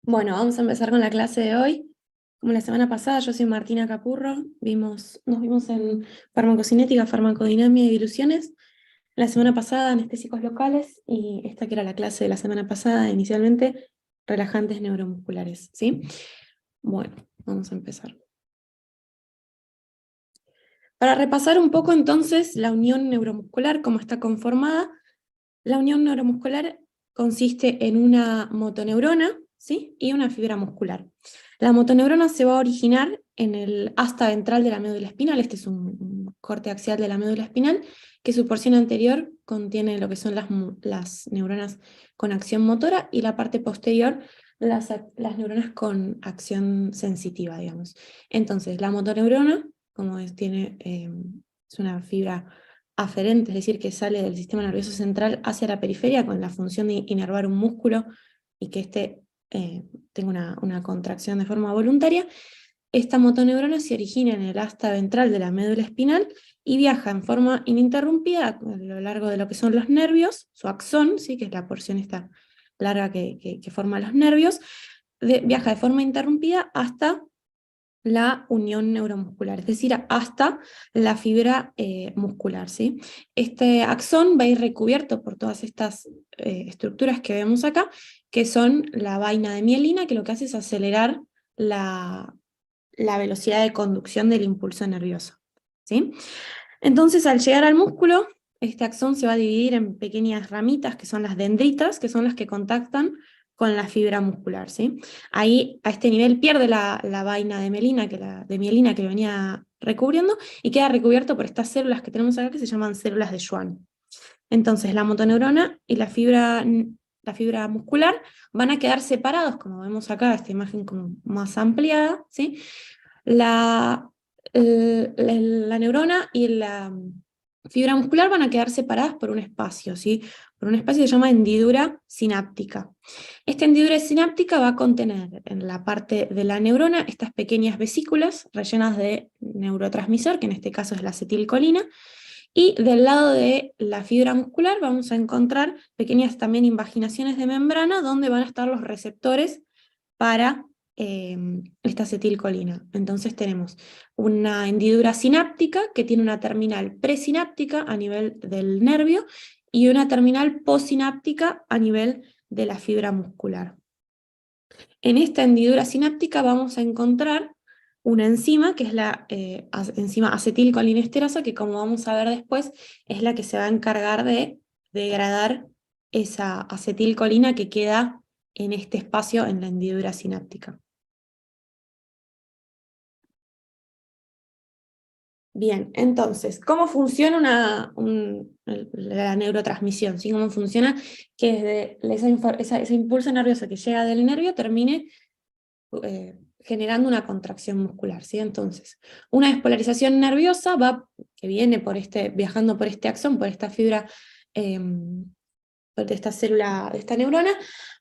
Bueno, vamos a empezar con la clase de hoy. Como la semana pasada, yo soy Martina Capurro, nos vimos en farmacocinética, farmacodinamia y diluciones. La semana pasada, anestésicos locales, y esta que era la clase de la semana pasada, inicialmente, relajantes neuromusculares, ¿sí? Bueno, vamos a empezar. Para repasar un poco entonces la unión neuromuscular, cómo está conformada, la unión neuromuscular consiste en una motoneurona, ¿sí? Y una fibra muscular. La motoneurona se va a originar en el asta ventral de la médula espinal. Este es un corte axial de la médula espinal, que su porción anterior contiene lo que son las neuronas con acción motora, y la parte posterior las neuronas con acción sensitiva, digamos. Entonces, la motoneurona, como es una fibra aferente, es decir, que sale del sistema nervioso central hacia la periferia con la función de inervar un músculo y que éste tenga una contracción de forma voluntaria. Esta motoneurona se origina en el asta ventral de la médula espinal y viaja en forma ininterrumpida a lo largo de lo que son los nervios, su axón, ¿sí? Que es la porción esta larga que forma los nervios, viaja de forma interrumpida hasta la unión neuromuscular, es decir, hasta la fibra muscular, ¿sí? Este axón va a ir recubierto por todas estas estructuras que vemos acá, que son la vaina de mielina, que lo que hace es acelerar la velocidad de conducción del impulso nervioso, ¿sí? Entonces, al llegar al músculo, este axón se va a dividir en pequeñas ramitas, que son las dendritas, que son las que contactan con la fibra muscular, ¿sí? Ahí, a este nivel, pierde la vaina de mielina que lo venía recubriendo, y queda recubierto por estas células que tenemos acá, que se llaman células de Schwann. Entonces, la motoneurona y la fibra muscular van a quedar separados, como vemos acá, esta imagen como más ampliada, ¿sí? La, la neurona y la fibra muscular van a quedar separadas por un espacio, ¿sí? Por un espacio que se llama hendidura sináptica. Esta hendidura sináptica va a contener en la parte de la neurona estas pequeñas vesículas rellenas de neurotransmisor, que en este caso es la acetilcolina, y del lado de la fibra muscular vamos a encontrar pequeñas también invaginaciones de membrana donde van a estar los receptores para esta acetilcolina. Entonces tenemos una hendidura sináptica que tiene una terminal presináptica a nivel del nervio y una terminal postsináptica a nivel de la fibra muscular. En esta hendidura sináptica vamos a encontrar una enzima, que es la enzima acetilcolinesterasa, que como vamos a ver después, es la que se va a encargar de degradar esa acetilcolina que queda en este espacio en la hendidura sináptica. Bien, entonces, ¿cómo funciona la neurotransmisión? ¿Sí? ¿Cómo funciona que desde ese impulso nervioso que llega del nervio termine generando una contracción muscular, ¿sí? Entonces, una despolarización nerviosa que viene viajando por este axón, por esta fibra, de esta célula, de esta neurona,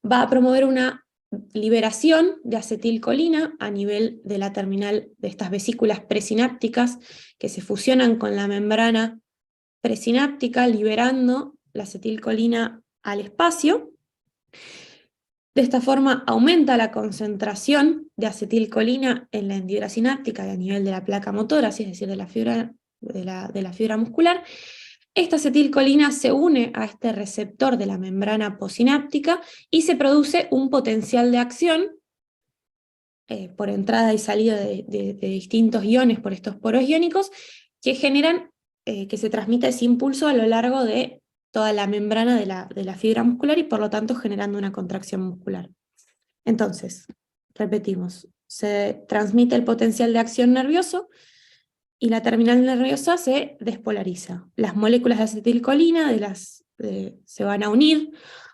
va a promover una liberación de acetilcolina a nivel de la terminal de estas vesículas presinápticas que se fusionan con la membrana presináptica, liberando la acetilcolina al espacio. De esta forma aumenta la concentración de acetilcolina en la hendidura sináptica y a nivel de la placa motora, es decir, de la fibra muscular. Esta acetilcolina se une a este receptor de la membrana posináptica y se produce un potencial de acción por entrada y salida de distintos iones por estos poros iónicos que generan que se transmita ese impulso a lo largo de toda la membrana de la fibra muscular y por lo tanto generando una contracción muscular. Entonces, repetimos, se transmite el potencial de acción nervioso y la terminal nerviosa se despolariza. Las moléculas de acetilcolina se van a unir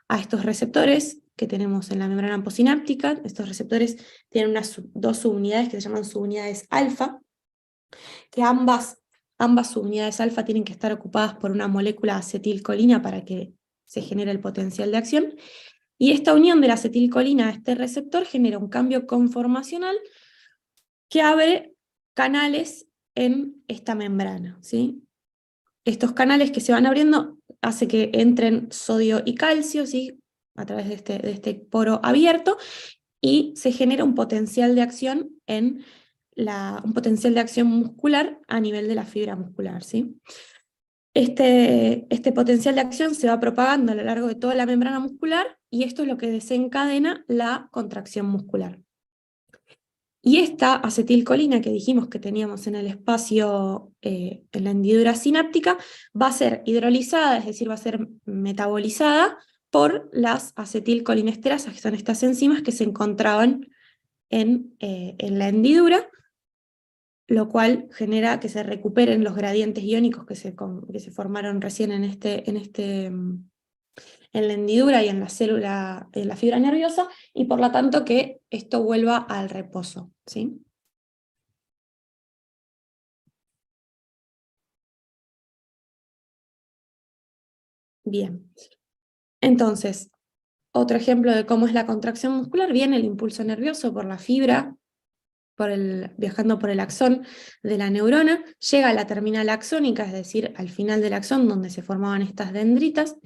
a estos receptores que tenemos en la membrana posináptica. Estos receptores tienen dos subunidades que se llaman subunidades alfa, que ambas subunidades alfa tienen que estar ocupadas por una molécula de acetilcolina para que se genere el potencial de acción. Y esta unión de la acetilcolina a este receptor genera un cambio conformacional que abre canales en esta membrana, ¿sí? Estos canales que se van abriendo hace que entren sodio y calcio, ¿sí? A través de este poro abierto, y se genera un potencial de acción un potencial de acción muscular a nivel de la fibra muscular, ¿sí? Este potencial de acción se va propagando a lo largo de toda la membrana muscular y esto es lo que desencadena la contracción muscular. Y esta acetilcolina que dijimos que teníamos en el espacio, en la hendidura sináptica, va a ser hidrolizada, es decir, va a ser metabolizada por las acetilcolinesterasas, que son estas enzimas que se encontraban en la hendidura, lo cual genera que se recuperen los gradientes iónicos que se formaron recién en la hendidura y en la célula, en la fibra nerviosa, y por lo tanto que esto vuelva al reposo, ¿sí? Bien, entonces, otro ejemplo de cómo es la contracción muscular, viene el impulso nervioso por la fibra, viajando por el axón de la neurona, llega a la terminal axónica, es decir, al final del axón donde se formaban estas dendritas,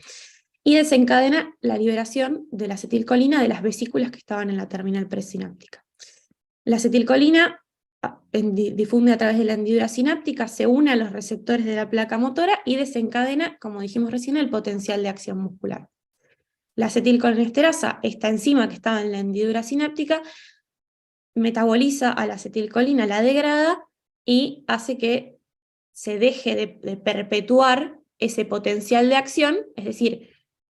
y desencadena la liberación de la acetilcolina de las vesículas que estaban en la terminal presináptica. La acetilcolina difunde a través de la hendidura sináptica, se une a los receptores de la placa motora y desencadena, como dijimos recién, el potencial de acción muscular. La acetilcolinesterasa, esta enzima que estaba en la hendidura sináptica, metaboliza a la acetilcolina, la degrada y hace que se deje de perpetuar ese potencial de acción, es decir,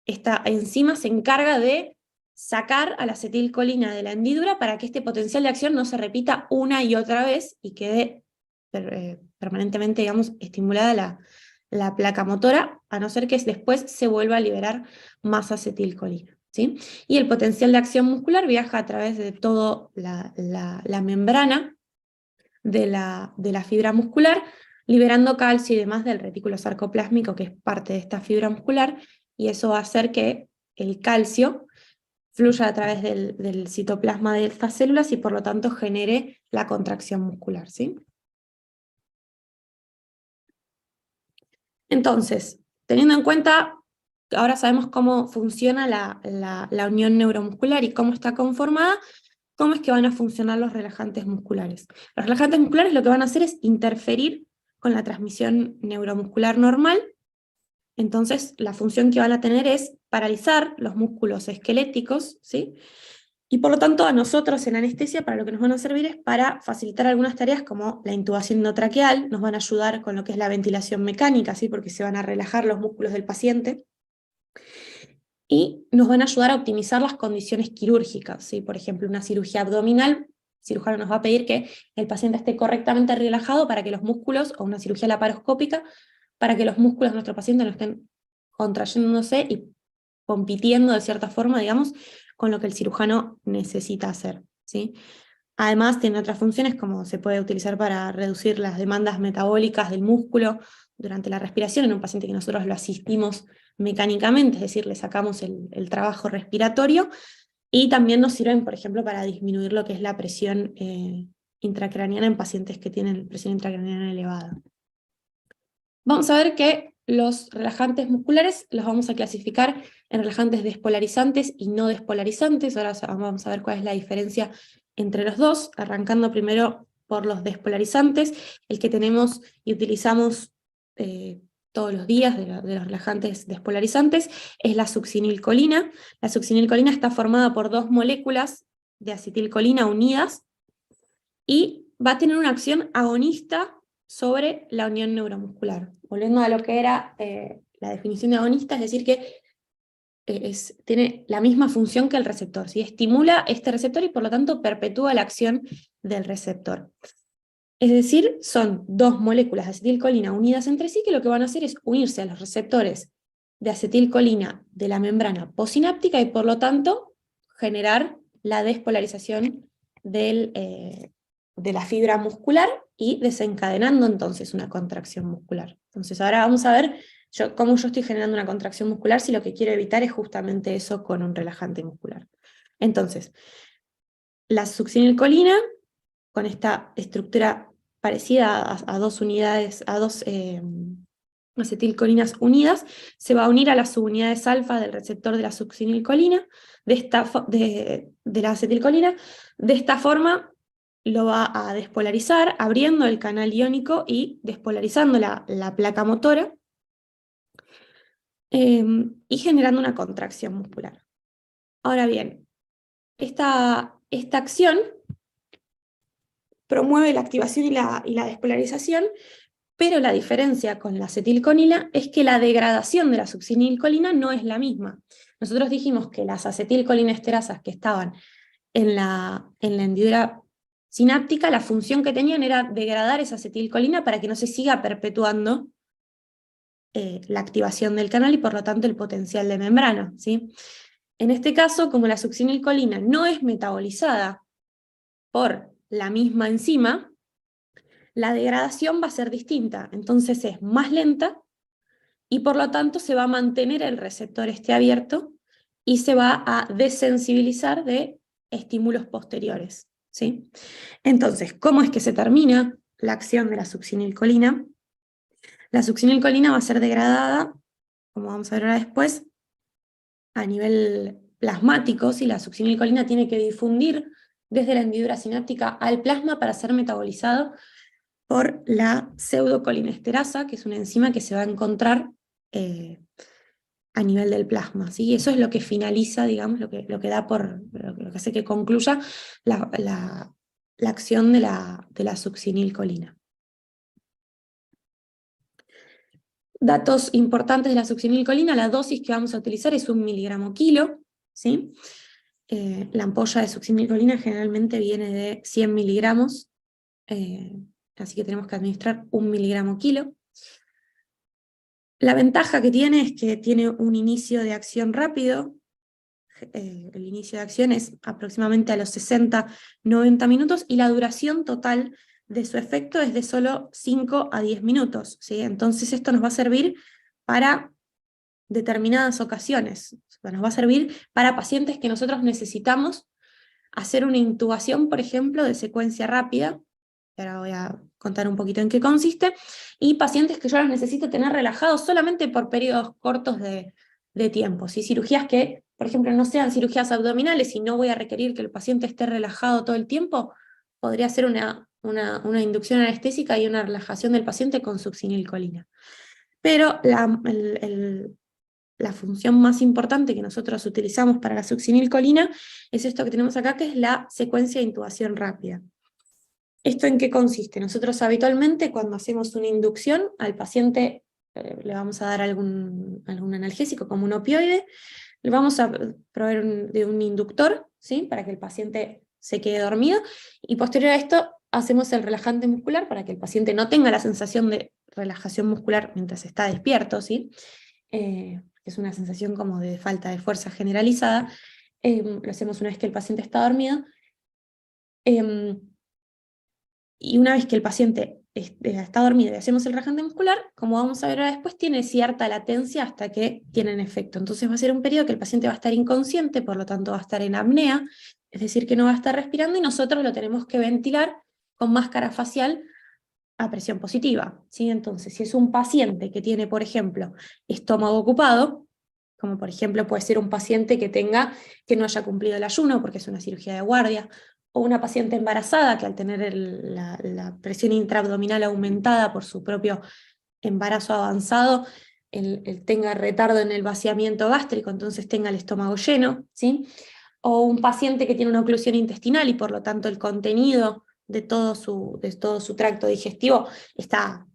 esta enzima se encarga de sacar a la acetilcolina de la hendidura para que este potencial de acción no se repita una y otra vez y quede permanentemente, digamos, estimulada la placa motora, a no ser que después se vuelva a liberar más acetilcolina, ¿sí? Y el potencial de acción muscular viaja a través de toda la membrana de la fibra muscular, liberando calcio y demás del retículo sarcoplásmico, que es parte de esta fibra muscular, y eso va a hacer que el calcio fluya a través del citoplasma de estas células y por lo tanto genere la contracción muscular, ¿sí? Entonces, teniendo en cuenta que ahora sabemos cómo funciona la unión neuromuscular y cómo está conformada, ¿cómo es que van a funcionar los relajantes musculares? Los relajantes musculares lo que van a hacer es interferir con la transmisión neuromuscular normal. Entonces, la función que van a tener es paralizar los músculos esqueléticos, ¿sí? Y por lo tanto, a nosotros en anestesia, para lo que nos van a servir es para facilitar algunas tareas como la intubación endotraqueal, nos van a ayudar con lo que es la ventilación mecánica, ¿sí? Porque se van a relajar los músculos del paciente, y nos van a ayudar a optimizar las condiciones quirúrgicas, ¿sí? Por ejemplo, una cirugía abdominal, el cirujano nos va a pedir que el paciente esté correctamente relajado para que los músculos, o una cirugía laparoscópica, para que los músculos de nuestro paciente no estén contrayéndose y compitiendo de cierta forma, digamos, con lo que el cirujano necesita hacer, ¿sí? Además, tiene otras funciones como se puede utilizar para reducir las demandas metabólicas del músculo durante la respiración en un paciente que nosotros lo asistimos mecánicamente, es decir, le sacamos el trabajo respiratorio, y también nos sirven, por ejemplo, para disminuir lo que es la presión intracraneana en pacientes que tienen presión intracraneana elevada. Vamos a ver que los relajantes musculares los vamos a clasificar en relajantes despolarizantes y no despolarizantes. Ahora vamos a ver cuál es la diferencia entre los dos, arrancando primero por los despolarizantes. El que tenemos y utilizamos todos los días de los relajantes despolarizantes es la succinilcolina. La succinilcolina está formada por dos moléculas de acetilcolina unidas y va a tener una acción agonista sobre la unión neuromuscular. Volviendo a lo que era la definición de agonista, es decir, que tiene la misma función que el receptor, ¿sí? Estimula este receptor y por lo tanto perpetúa la acción del receptor. Es decir, son dos moléculas de acetilcolina unidas entre sí que lo que van a hacer es unirse a los receptores de acetilcolina de la membrana postsináptica y por lo tanto generar la despolarización de la fibra muscular y desencadenando entonces una contracción muscular. Entonces ahora vamos a ver cómo yo estoy generando una contracción muscular si lo que quiero evitar es justamente eso con un relajante muscular. Entonces, la succinilcolina, con esta estructura parecida a dos unidades, acetilcolinas unidas, se va a unir a las subunidades alfa del receptor de la succinilcolina, de la acetilcolina. De esta forma lo va a despolarizar, abriendo el canal iónico y despolarizando la placa motora, y generando una contracción muscular. Ahora bien, esta acción promueve la activación y la despolarización, pero la diferencia con la acetilcolina es que la degradación de la succinilcolina no es la misma. Nosotros dijimos que las acetilcolinesterasas que estaban en la hendidura sináptica, la función que tenían era degradar esa acetilcolina para que no se siga perpetuando la activación del canal y por lo tanto el potencial de membrana, ¿sí? En este caso, como la succinilcolina no es metabolizada por la misma enzima, la degradación va a ser distinta, entonces es más lenta y por lo tanto se va a mantener el receptor abierto y se va a desensibilizar de estímulos posteriores, ¿sí? Entonces, ¿cómo es que se termina la acción de la succinilcolina? La succinilcolina va a ser degradada, como vamos a ver ahora después, a nivel plasmático, si la succinilcolina tiene que difundir desde la hendidura sináptica al plasma para ser metabolizado por la pseudocolinesterasa, que es una enzima que se va a encontrar a nivel del plasma, ¿sí? Eso es lo que finaliza, digamos, lo que da lo que hace que concluya la acción de la succinilcolina. Datos importantes de la succinilcolina: la dosis que vamos a utilizar es 1 miligramo kilo, ¿sí? La ampolla de succinilcolina generalmente viene de 100 miligramos, así que tenemos que administrar 1 miligramo kilo. La ventaja que tiene es que tiene un inicio de acción rápido. El inicio de acción es aproximadamente a los 60-90 minutos y la duración total de su efecto es de solo 5 a 10 minutos, ¿sí? Entonces esto nos va a servir para determinadas ocasiones. Nos va a servir para pacientes que nosotros necesitamos hacer una intubación, por ejemplo, de secuencia rápida. Ahora voy a contar un poquito en qué consiste, y pacientes que yo los necesito tener relajados solamente por periodos cortos de tiempo, ¿sí? Cirugías que, por ejemplo, no sean cirugías abdominales y no voy a requerir que el paciente esté relajado todo el tiempo, podría ser una inducción anestésica y una relajación del paciente con succinilcolina. Pero la función más importante que nosotros utilizamos para la succinilcolina es esto que tenemos acá, que es la secuencia de intubación rápida. ¿Esto en qué consiste? Nosotros habitualmente cuando hacemos una inducción al paciente le vamos a dar algún analgésico como un opioide, le vamos a proveer de un inductor, ¿sí? Para que el paciente se quede dormido, y posterior a esto hacemos el relajante muscular para que el paciente no tenga la sensación de relajación muscular mientras está despierto, ¿sí? Es una sensación como de falta de fuerza generalizada. Lo hacemos una vez que el paciente está dormido. Y una vez que el paciente está dormido y hacemos el relajante muscular, como vamos a ver ahora después, tiene cierta latencia hasta que tienen efecto. Entonces va a ser un periodo que el paciente va a estar inconsciente, por lo tanto va a estar en apnea, es decir, que no va a estar respirando, y nosotros lo tenemos que ventilar con máscara facial a presión positiva, ¿sí? Entonces, si es un paciente que tiene, por ejemplo, estómago ocupado, como por ejemplo puede ser un paciente que no haya cumplido el ayuno porque es una cirugía de guardia, o una paciente embarazada que al tener la presión intraabdominal aumentada por su propio embarazo avanzado, tenga retardo en el vaciamiento gástrico, entonces tenga el estómago lleno, ¿sí? O un paciente que tiene una oclusión intestinal y por lo tanto el contenido de todo su tracto digestivo está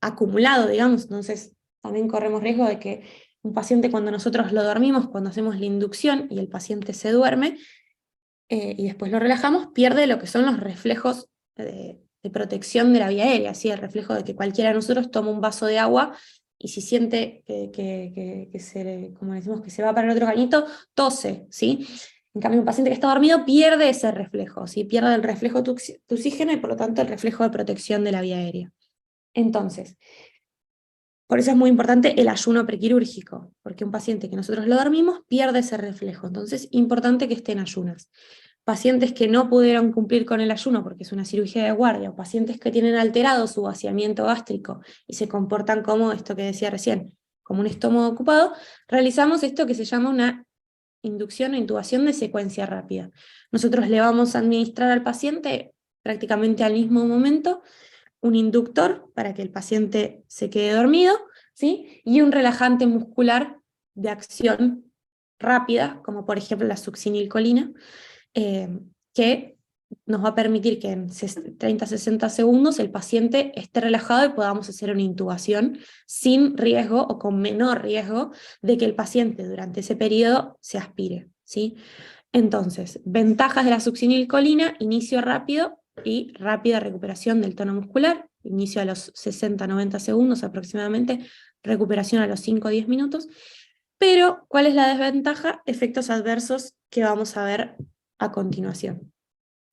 acumulado, digamos, entonces también corremos riesgo de que un paciente, cuando nosotros lo dormimos, cuando hacemos la inducción y el paciente se duerme, y después lo relajamos, pierde lo que son los reflejos de protección de la vía aérea, ¿sí? El reflejo de que cualquiera de nosotros toma un vaso de agua y si siente como decimos, que se va para el otro cañito, tose, ¿sí? En cambio, un paciente que está dormido pierde ese reflejo, ¿sí? Pierde el reflejo tuxígeno y por lo tanto el reflejo de protección de la vía aérea. Entonces, por eso es muy importante el ayuno prequirúrgico, porque un paciente que nosotros lo dormimos pierde ese reflejo, entonces importante que esté en ayunas. pacientes que no pudieron cumplir con el ayuno porque es una cirugía de guardia, o pacientes que tienen alterado su vaciamiento gástrico y se comportan como esto que decía recién, como un estómago ocupado, realizamos esto que se llama una inducción o intubación de secuencia rápida. Nosotros le vamos a administrar al paciente prácticamente al mismo momento un inductor para que el paciente se quede dormido, ¿sí? Y un relajante muscular de acción rápida, como por ejemplo la succinilcolina, que nos va a permitir que en 30-60 segundos el paciente esté relajado y podamos hacer una intubación sin riesgo o con menor riesgo de que el paciente durante ese periodo se aspire, ¿sí? Entonces, ventajas de la succinilcolina: inicio rápido y rápida recuperación del tono muscular, inicio a los 60-90 segundos aproximadamente, recuperación a los 5-10 minutos. Pero, ¿cuál es la desventaja? Efectos adversos que vamos a ver a continuación.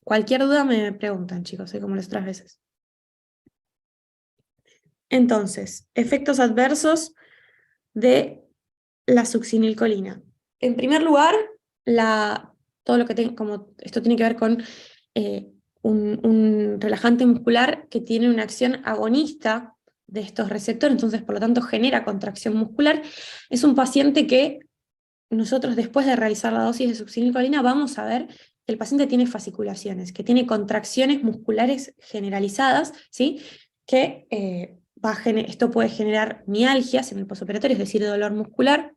Cualquier duda me preguntan, chicos, como las otras veces. Entonces, efectos adversos de la succinilcolina. En primer lugar, todo lo que como esto tiene que ver con un relajante muscular que tiene una acción agonista de estos receptores, entonces por lo tanto genera contracción muscular. Es un paciente que nosotros, después de realizar la dosis de succinilcolina, vamos a ver que el paciente tiene fasciculaciones, que tiene contracciones musculares generalizadas, ¿sí? Que esto puede generar mialgias en el postoperatorio, es decir, dolor muscular,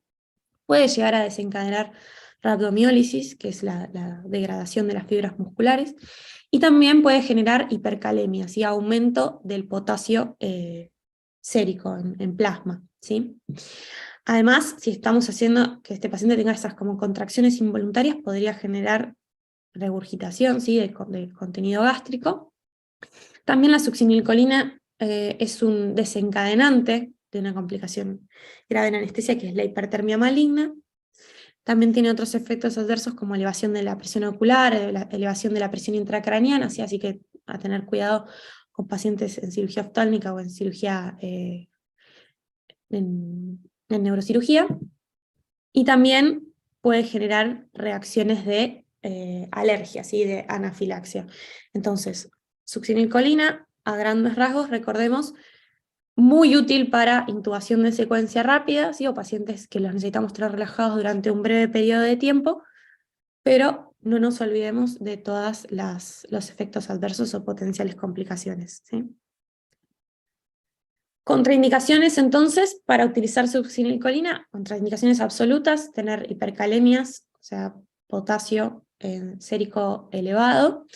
puede llegar a desencadenar rhabdomiólisis, que es la degradación de las fibras musculares, y también puede generar hipercalemia, ¿sí? Aumento del potasio sérico en plasma, ¿sí? Además, si estamos haciendo que este paciente tenga esas como contracciones involuntarias, podría generar regurgitación, ¿sí? de contenido gástrico. También la succinilcolina es un desencadenante de una complicación grave en anestesia, que es la hipertermia maligna. También tiene otros efectos adversos como elevación de la presión ocular, elevación de la presión intracraneana, ¿sí? Así que a tener cuidado con pacientes en cirugía oftálmica o en cirugía en neurocirugía. Y también puede generar reacciones de alergia, ¿sí? De anafilaxia. Entonces, succinilcolina, a grandes rasgos, recordemos, muy útil para intubación de secuencia rápida, ¿sí? O pacientes que los necesitamos tener relajados durante un breve periodo de tiempo, pero no nos olvidemos de todos los efectos adversos o potenciales complicaciones, ¿sí? Contraindicaciones, entonces, para utilizar succinilcolina: contraindicaciones absolutas, tener hipercalemias, o sea, potasio sérico elevado,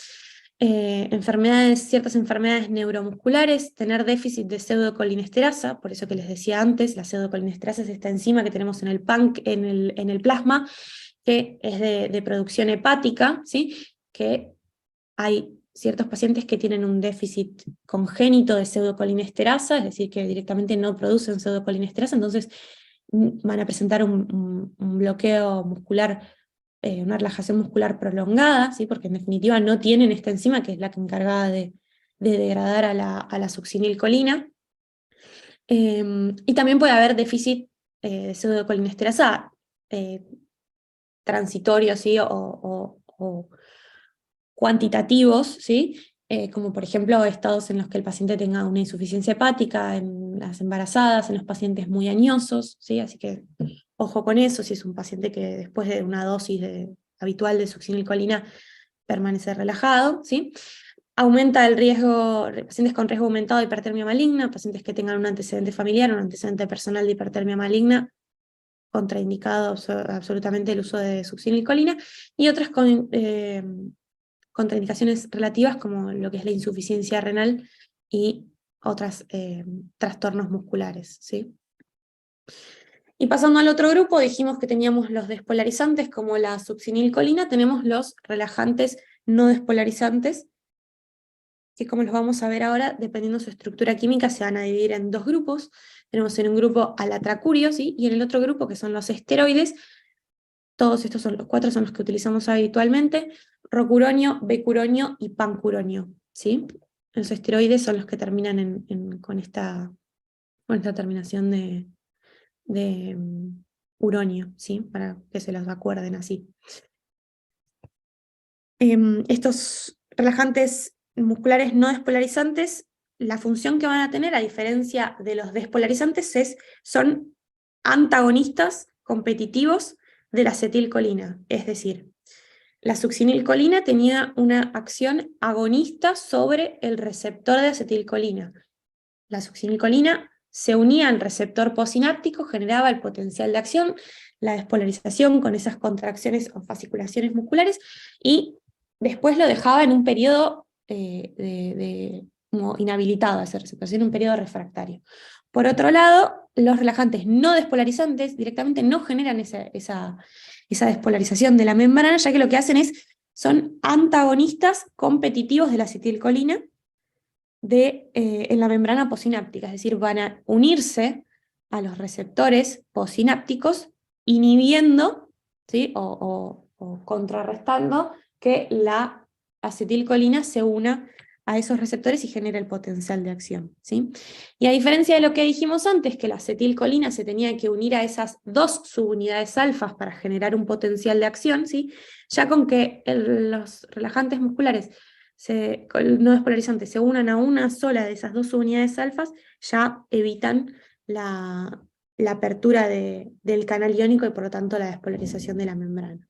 ciertas enfermedades neuromusculares, tener déficit de pseudocolinesterasa, por eso que les decía antes, la pseudocolinesterasa es esta enzima que tenemos en el plasma, que es de producción hepática, ¿sí? Que hay ciertos pacientes que tienen un déficit congénito de pseudocolinesterasa, es decir, que directamente no producen pseudocolinesterasa, entonces van a presentar un bloqueo muscular, una relajación muscular prolongada, ¿sí? Porque en definitiva no tienen esta enzima que es la que encargada de degradar a la succinilcolina. Y también puede haber déficit de pseudocolinesterasa transitorio, ¿sí? O cuantitativos, ¿sí? Como por ejemplo estados en los que el paciente tenga una insuficiencia hepática, en las embarazadas, en los pacientes muy añosos, ¿sí? Así que ojo con eso, si es un paciente que después de una dosis habitual de succinilcolina permanece relajado, ¿sí? Aumenta el riesgo, pacientes con riesgo aumentado de hipertermia maligna, pacientes que tengan un antecedente familiar, un antecedente personal de hipertermia maligna, contraindicado absolutamente el uso de succinilcolina, y otras contraindicaciones relativas como lo que es la insuficiencia renal y otros trastornos musculares, ¿sí? Y pasando al otro grupo, dijimos que teníamos los despolarizantes como la succinilcolina, tenemos los relajantes no despolarizantes, que como los vamos a ver ahora, dependiendo de su estructura química, se van a dividir en dos grupos. Tenemos en un grupo alatracurio, ¿sí? Y en el otro grupo, que son los esteroides. Todos estos son los cuatro, son los que utilizamos habitualmente: rocuronio, becuronio y pancuronio, ¿sí? Los esteroides son los que terminan con esta terminación de uronio, ¿sí? Para que se los acuerden así. Estos relajantes musculares no despolarizantes, la función que van a tener, a diferencia de los despolarizantes, son antagonistas competitivos de la acetilcolina. Es decir, la succinilcolina tenía una acción agonista sobre el receptor de acetilcolina. La succinilcolina se unía al receptor posináptico, generaba el potencial de acción, la despolarización con esas contracciones o fasciculaciones musculares, y después lo dejaba en un periodo como inhabilitado a ese receptor, en un periodo refractario. Por otro lado, los relajantes no despolarizantes directamente no generan esa despolarización de la membrana, ya que lo que hacen son antagonistas competitivos de la acetilcolina en la membrana posináptica, es decir, van a unirse a los receptores posinápticos, inhibiendo, ¿sí? o contrarrestando que la acetilcolina se una a esos receptores y genera el potencial de acción, ¿sí? Y a diferencia de lo que dijimos antes, que la acetilcolina se tenía que unir a esas dos subunidades alfas para generar un potencial de acción, ¿sí? Ya con que los relajantes musculares no despolarizantes se unan a una sola de esas dos unidades alfas, ya evitan la apertura del canal iónico y por lo tanto la despolarización de la membrana.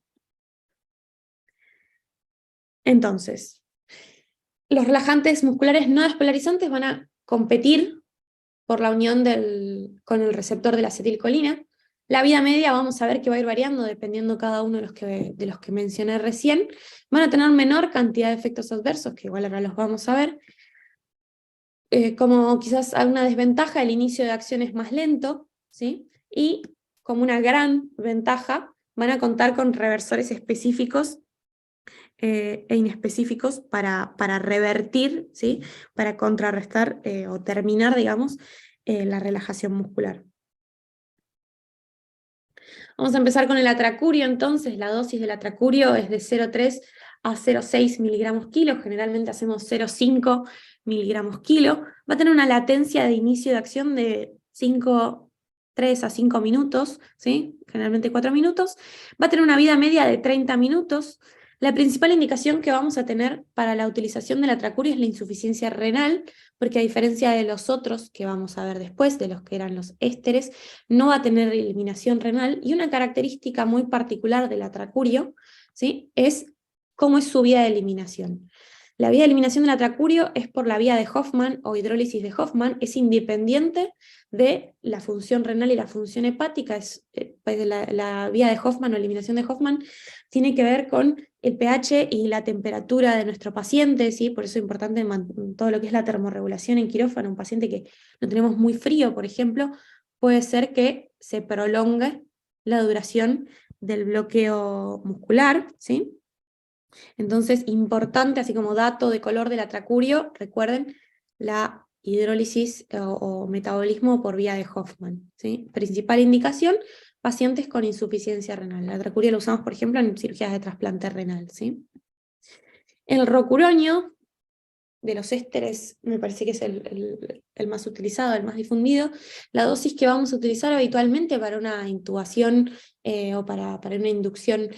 Entonces, los relajantes musculares no despolarizantes van a competir por la unión con el receptor de la acetilcolina. La vida media vamos a ver que va a ir variando dependiendo cada uno de los que mencioné recién. Van a tener menor cantidad de efectos adversos, que igual ahora los vamos a ver. Como quizás una desventaja, el inicio de acción es más lento, ¿sí? Y como una gran ventaja, van a contar con reversores específicos e inespecíficos para revertir, ¿sí? Para contrarrestar o terminar, digamos, la relajación muscular. Vamos a empezar con el atracurio entonces. La dosis del atracurio es de 0,3 a 0,6 miligramos kilo, generalmente hacemos 0,5 miligramos kilo. Va a tener una latencia de inicio de acción de 3 a 5 minutos, ¿sí? Generalmente 4 minutos. Va a tener una vida media de 30 minutos. La principal indicación que vamos a tener para la utilización del atracurio es la insuficiencia renal, porque a diferencia de los otros que vamos a ver después, de los que eran los ésteres, no va a tener eliminación renal, y una característica muy particular del atracurio, ¿sí? Es cómo es su vía de eliminación. La vía de eliminación del atracurio es por la vía de Hoffman o hidrólisis de Hoffman, es independiente de la función renal y la función hepática. La vía de Hoffman o eliminación de Hoffman tiene que ver con el pH y la temperatura de nuestro paciente, ¿sí? Por eso es importante todo lo que es la termorregulación en quirófano. Un paciente que lo tenemos muy frío, por ejemplo, puede ser que se prolongue la duración del bloqueo muscular, ¿sí? Entonces, importante, así como dato de color del atracurio, recuerden la hidrólisis o metabolismo por vía de Hoffman, ¿sí? Principal indicación, pacientes con insuficiencia renal. La atracuria lo usamos, por ejemplo, en cirugías de trasplante renal, ¿sí? El rocuronio, de los ésteres, me parece que es el más utilizado, el más difundido. La dosis que vamos a utilizar habitualmente para una intubación o para una inducción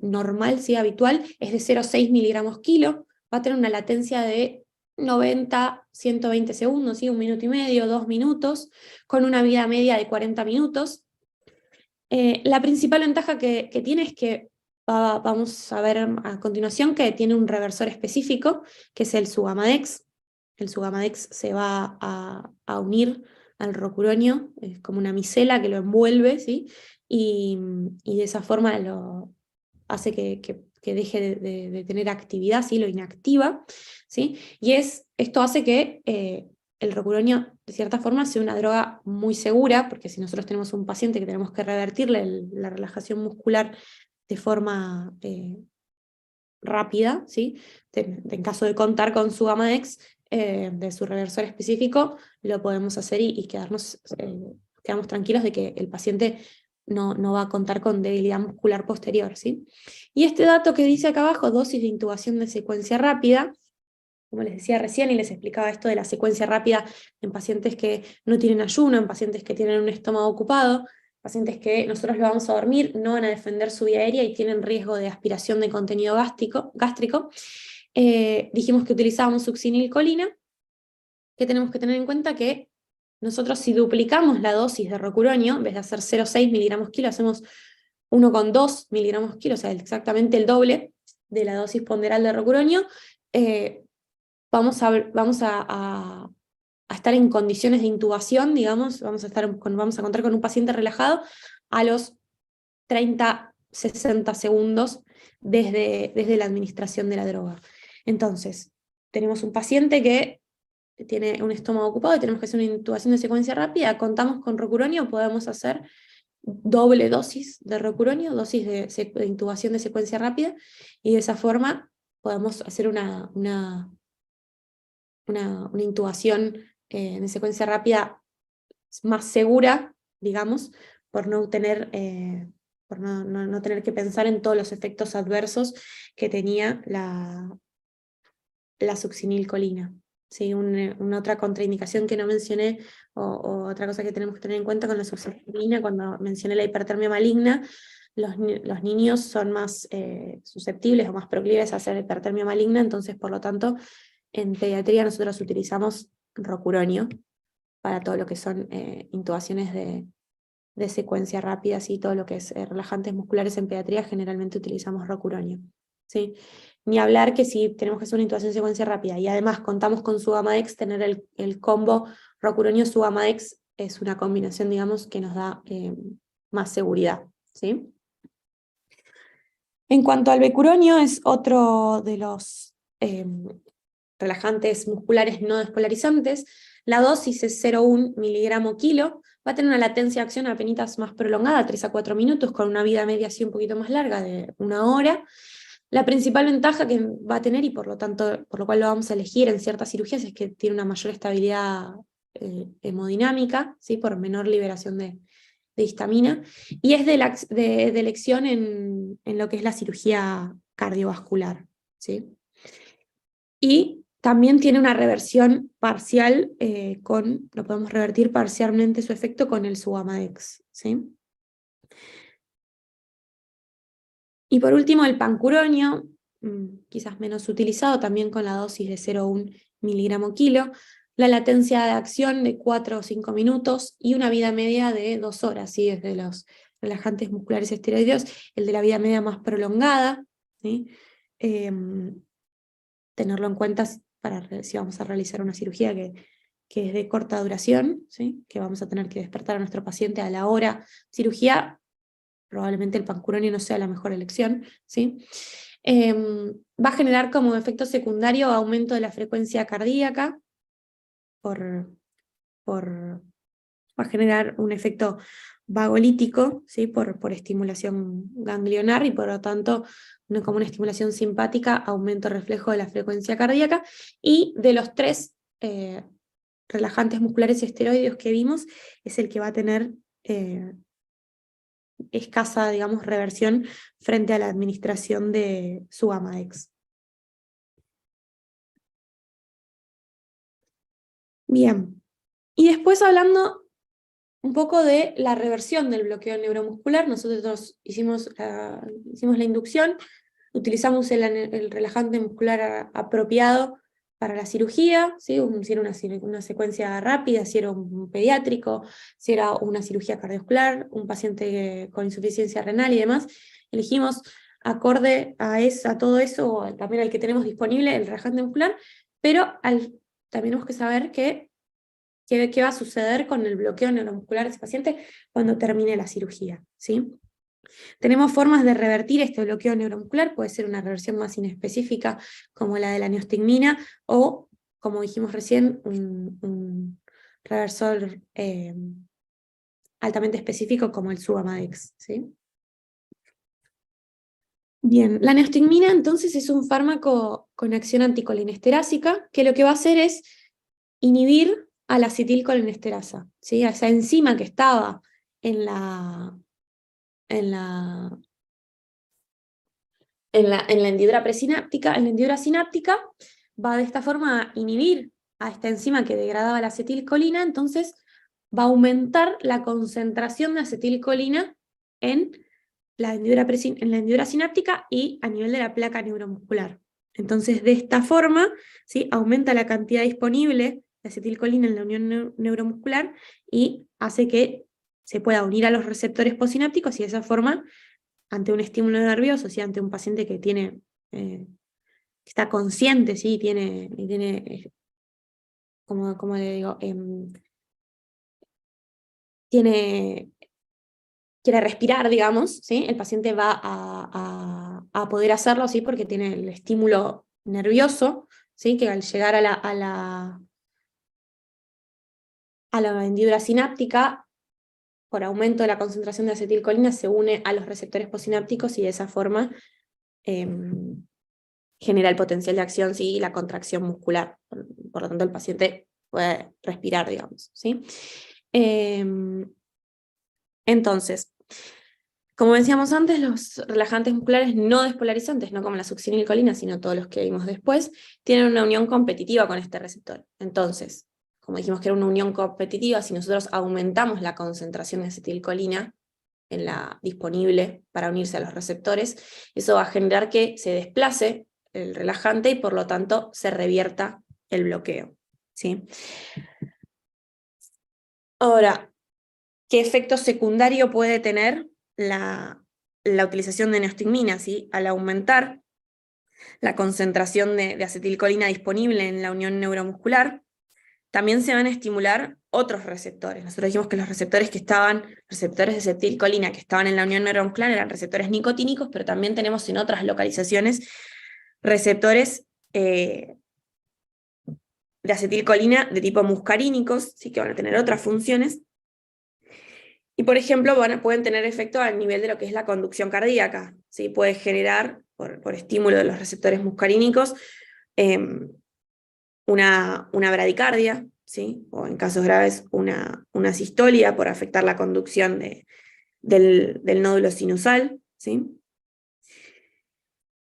normal, ¿sí? Habitual, es de 0,6 miligramos kilo. Va a tener una latencia de 90, 120 segundos, ¿sí? 1 minuto y medio, 2 minutos, con una vida media de 40 minutos. La principal ventaja que tiene es que vamos a ver a continuación que tiene un reversor específico, que es el Sugamadex. El Sugamadex se va a unir al rocuronio, es como una micela que lo envuelve, ¿sí? Y de esa forma lo hace que deje de tener actividad, ¿sí? Lo inactiva, ¿sí? Y esto hace que el rocuronio, de cierta forma, sea una droga muy segura, porque si nosotros tenemos un paciente que tenemos que revertirle la relajación muscular de forma rápida, ¿sí? En caso de contar con su Gamadex, de su reversor específico, lo podemos hacer y quedamos tranquilos de que el paciente no va a contar con debilidad muscular posterior, ¿sí? Y este dato que dice acá abajo, dosis de intubación de secuencia rápida, como les decía recién y les explicaba esto de la secuencia rápida en pacientes que no tienen ayuno, en pacientes que tienen un estómago ocupado, pacientes que nosotros los vamos a dormir, no van a defender su vía aérea y tienen riesgo de aspiración de contenido gástrico. Dijimos que utilizábamos succinilcolina, que tenemos que tener en cuenta que nosotros si duplicamos la dosis de rocuronio, en vez de hacer 0,6 miligramos kilo, hacemos 1,2 miligramos kilo, o sea, exactamente el doble de la dosis ponderal de rocuronio, vamos a estar en condiciones de intubación, digamos, vamos a contar con un paciente relajado a los 30, 60 segundos desde la administración de la droga. Entonces, tenemos un paciente que tiene un estómago ocupado y tenemos que hacer una intubación de secuencia rápida, contamos con rocuronio, podemos hacer doble dosis de rocuronio, dosis de intubación de secuencia rápida, y de esa forma podemos hacer una intubación de secuencia rápida más segura, digamos, por no tener, no tener que pensar en todos los efectos adversos que tenía la succinilcolina. ¿Sí? Una otra contraindicación que no mencioné, o otra cosa que tenemos que tener en cuenta con la succinilcolina, cuando mencioné la hipertermia maligna, los niños son más susceptibles o más proclives a hacer hipertermia maligna, entonces por lo tanto en pediatría nosotros utilizamos rocuronio para todo lo que son intubaciones de secuencia rápida, y todo lo que es relajantes musculares en pediatría, generalmente utilizamos rocuronio. ¿Sí? Ni hablar que si tenemos que hacer una intubación de secuencia rápida y además contamos con Suvamadex, tener el combo rocuronio-Suvamadex es una combinación, digamos, que nos da más seguridad. ¿Sí? En cuanto al becuronio, es otro de los relajantes musculares no despolarizantes. La dosis es 0,1 miligramo kilo. Va a tener una latencia de acción apenas más prolongada, 3 a 4 minutos, con una vida media así un poquito más larga, de 1 hora. La principal ventaja que va a tener, y por lo tanto, por lo cual lo vamos a elegir en ciertas cirugías, es que tiene una mayor estabilidad hemodinámica, ¿sí? Por menor liberación de histamina, y es de elección en lo que es la cirugía cardiovascular. ¿Sí? Y también tiene una reversión parcial, lo podemos revertir parcialmente su efecto con el Suvamadex. ¿Sí? Y por último, el pancuronio, quizás menos utilizado, también con la dosis de 0,1 miligramo kilo, la latencia de acción de 4 o 5 minutos y una vida media de 2 horas, ¿sí? Desde los relajantes musculares esteroideos, el de la vida media más prolongada, ¿sí? Tenerlo en cuenta si vamos a realizar una cirugía que es de corta duración, ¿sí? Que vamos a tener que despertar a nuestro paciente a la hora cirugía, probablemente el pancuronio no sea la mejor elección, ¿sí? Va a generar como efecto secundario aumento de la frecuencia cardíaca, va a generar un efecto vagolítico, ¿sí? por estimulación ganglionar, y por lo tanto, como una estimulación simpática, aumento reflejo de la frecuencia cardíaca, y de los 3 relajantes musculares esteroideos que vimos, es el que va a tener escasa, digamos, reversión frente a la administración de Suvamadex. Bien, y después hablando un poco de la reversión del bloqueo neuromuscular, nosotros hicimos la inducción, utilizamos el relajante muscular apropiado para la cirugía, ¿sí? Si era una secuencia rápida, si era un pediátrico, si era una cirugía cardiovascular, un paciente con insuficiencia renal y demás, elegimos acorde a todo eso, también al que tenemos disponible, el relajante muscular, pero también tenemos que saber qué va a suceder con el bloqueo neuromuscular de ese paciente cuando termine la cirugía. ¿Sí? Tenemos formas de revertir este bloqueo neuromuscular, puede ser una reversión más inespecífica como la de la neostigmina, o, como dijimos recién, un reversor altamente específico como el Suvamadex. ¿Sí? Bien, la neostigmina entonces es un fármaco con acción anticolinesterásica que lo que va a hacer es inhibir a la acetilcolinesterasa, ¿sí? A esa enzima que estaba en la, en la, en la hendidura presináptica, en la hendidura sináptica, va de esta forma a inhibir a esta enzima que degradaba la acetilcolina, entonces va a aumentar la concentración de acetilcolina en la hendidura sináptica y a nivel de la placa neuromuscular. Entonces, de esta forma, ¿sí?, aumenta la cantidad disponible de acetilcolina en la unión neuromuscular y hace que se pueda unir a los receptores postsinápticos y de esa forma, ante un estímulo nervioso, ¿sí?, ante un paciente que tiene, que está consciente, ¿sí?, como le digo, quiere respirar, digamos, ¿sí?, el paciente va a poder hacerlo, ¿sí?, porque tiene el estímulo nervioso, ¿sí?, que al llegar a la hendidura sináptica, por aumento de la concentración de acetilcolina, se une a los receptores postsinápticos y de esa forma genera el potencial de acción, ¿sí?, y la contracción muscular. Por lo tanto, el paciente puede respirar, digamos, ¿sí? Entonces, como decíamos antes, los relajantes musculares no despolarizantes, no como la succinilcolina, sino todos los que vimos después, tienen una unión competitiva con este receptor. Entonces, como dijimos que era una unión competitiva, si nosotros aumentamos la concentración de acetilcolina en la disponible para unirse a los receptores, eso va a generar que se desplace el relajante y por lo tanto se revierta el bloqueo, ¿sí? Ahora, ¿qué efecto secundario puede tener la utilización de neostigmina? ¿Sí? Al aumentar la concentración de acetilcolina disponible en la unión neuromuscular, también se van a estimular otros receptores. Nosotros dijimos que los receptores de acetilcolina que estaban en la unión neuromuscular eran receptores nicotínicos, pero también tenemos en otras localizaciones receptores de acetilcolina de tipo muscarínicos, ¿sí?, que van a tener otras funciones. Y, por ejemplo, pueden tener efecto al nivel de lo que es la conducción cardíaca, ¿sí? Puede generar, por estímulo de los receptores muscarínicos, una bradicardia, ¿sí?, o en casos graves una sistolia por afectar la conducción del nódulo sinusal, ¿sí?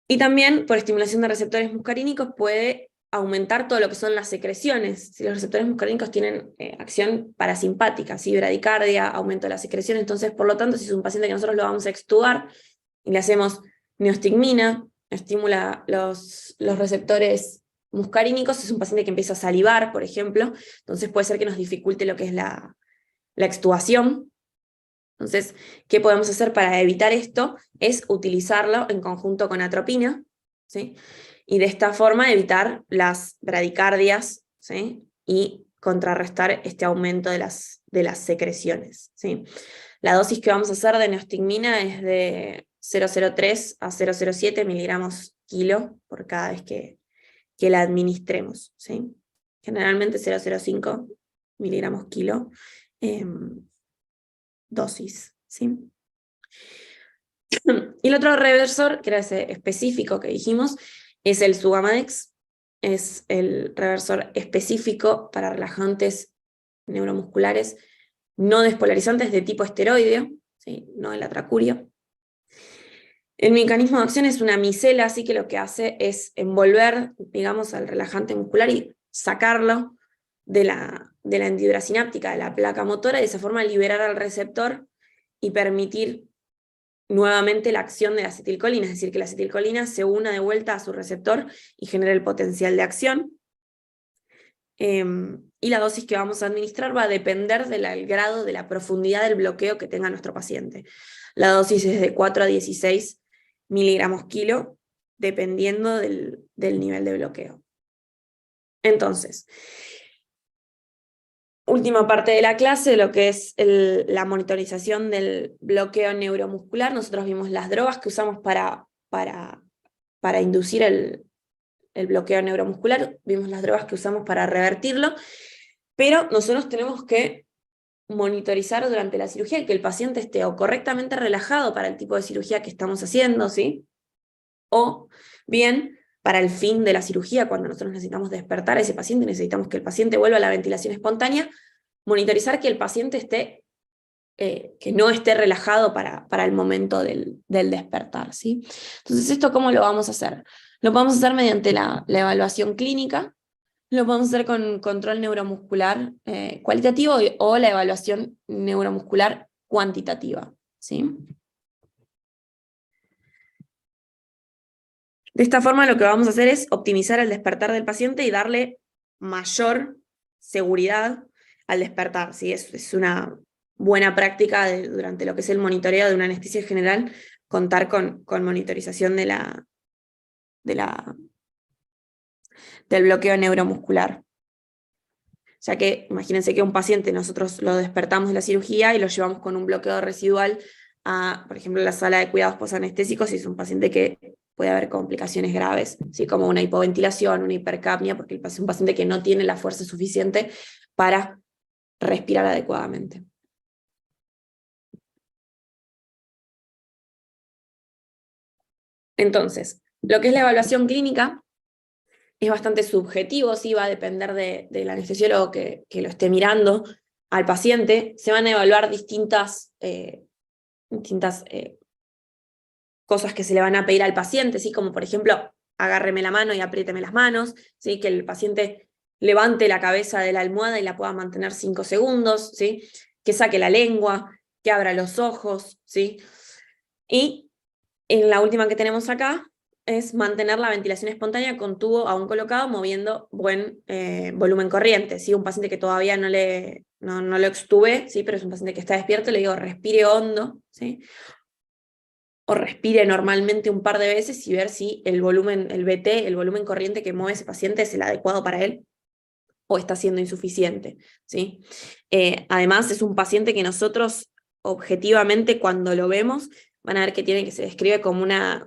Y también, por estimulación de receptores muscarínicos, puede aumentar todo lo que son las secreciones. Si los receptores muscarínicos tienen acción parasimpática, ¿sí?, bradicardia, aumento de las secreciones, entonces, por lo tanto, si es un paciente que nosotros lo vamos a extubar y le hacemos neostigmina, estimula los receptores muscarínicos, es un paciente que empieza a salivar, por ejemplo, entonces puede ser que nos dificulte lo que es la extubación. Entonces, ¿qué podemos hacer para evitar esto? Es utilizarlo en conjunto con atropina, ¿sí?, y de esta forma evitar las bradicardias, ¿sí?, y contrarrestar este aumento de las secreciones, ¿sí? La dosis que vamos a hacer de neostigmina es de 0,03 a 0,07 miligramos kilo por cada vez que la administremos, ¿sí? Generalmente 0,05 miligramos kilo dosis, ¿sí? Y el otro reversor, que era ese específico que dijimos, es el Sugamadex. Es el reversor específico para relajantes neuromusculares no despolarizantes de tipo esteroideo, ¿sí?, no el atracurio. El mecanismo de acción es una micela, así que lo que hace es envolver, digamos, al relajante muscular y sacarlo de la hendidura sináptica, de la placa motora, y de esa forma liberar al receptor y permitir nuevamente la acción de la acetilcolina, es decir, que la acetilcolina se una de vuelta a su receptor y genere el potencial de acción. Y la dosis que vamos a administrar va a depender del grado, de la profundidad del bloqueo que tenga nuestro paciente. La dosis es de 4 a 16 miligramos kilo, dependiendo del nivel de bloqueo. Entonces, última parte de la clase, lo que es la monitorización del bloqueo neuromuscular. Nosotros vimos las drogas que usamos para inducir el bloqueo neuromuscular, vimos las drogas que usamos para revertirlo, pero nosotros tenemos que monitorizar durante la cirugía que el paciente esté o correctamente relajado para el tipo de cirugía que estamos haciendo, ¿sí?, o bien para el fin de la cirugía, cuando nosotros necesitamos despertar a ese paciente, necesitamos que el paciente vuelva a la ventilación espontánea, monitorizar que el paciente esté, que no esté relajado para el momento del despertar, ¿sí? Entonces, ¿esto cómo lo vamos a hacer? Lo vamos a hacer mediante la evaluación clínica, Lo podemos hacer con control neuromuscular cualitativo o la evaluación neuromuscular cuantitativa, ¿sí? De esta forma lo que vamos a hacer es optimizar el despertar del paciente y darle mayor seguridad al despertar, ¿sí? Es una buena práctica durante lo que es el monitoreo de una anestesia general, contar con monitorización del bloqueo neuromuscular. Ya que imagínense que un paciente nosotros lo despertamos de la cirugía y lo llevamos con un bloqueo residual a, por ejemplo, la sala de cuidados posanestésicos, y es un paciente que puede haber complicaciones graves, ¿sí? Como una hipoventilación, una hipercapnia, porque es un paciente que no tiene la fuerza suficiente para respirar adecuadamente. Entonces, lo que es la evaluación clínica es bastante subjetivo, sí, va a depender del anestesiólogo que lo esté mirando al paciente. Se van a evaluar distintas cosas que se le van a pedir al paciente, ¿sí? Como por ejemplo, agárreme la mano y apriéteme las manos, ¿sí? Que el paciente levante la cabeza de la almohada y la pueda mantener 5 segundos, ¿sí? Que saque la lengua, que abra los ojos, ¿sí? Y en la última que tenemos acá es mantener la ventilación espontánea con tubo aún colocado, moviendo buen volumen corriente, ¿sí? Un paciente que todavía no lo extubé, ¿sí? Pero es un paciente que está despierto, le digo respire hondo, ¿sí? O respire normalmente un par de veces y ver si el volumen, el VT, el volumen corriente que mueve ese paciente es el adecuado para él o está siendo insuficiente, ¿sí? Además, es un paciente que nosotros objetivamente cuando lo vemos van a ver que se describe como una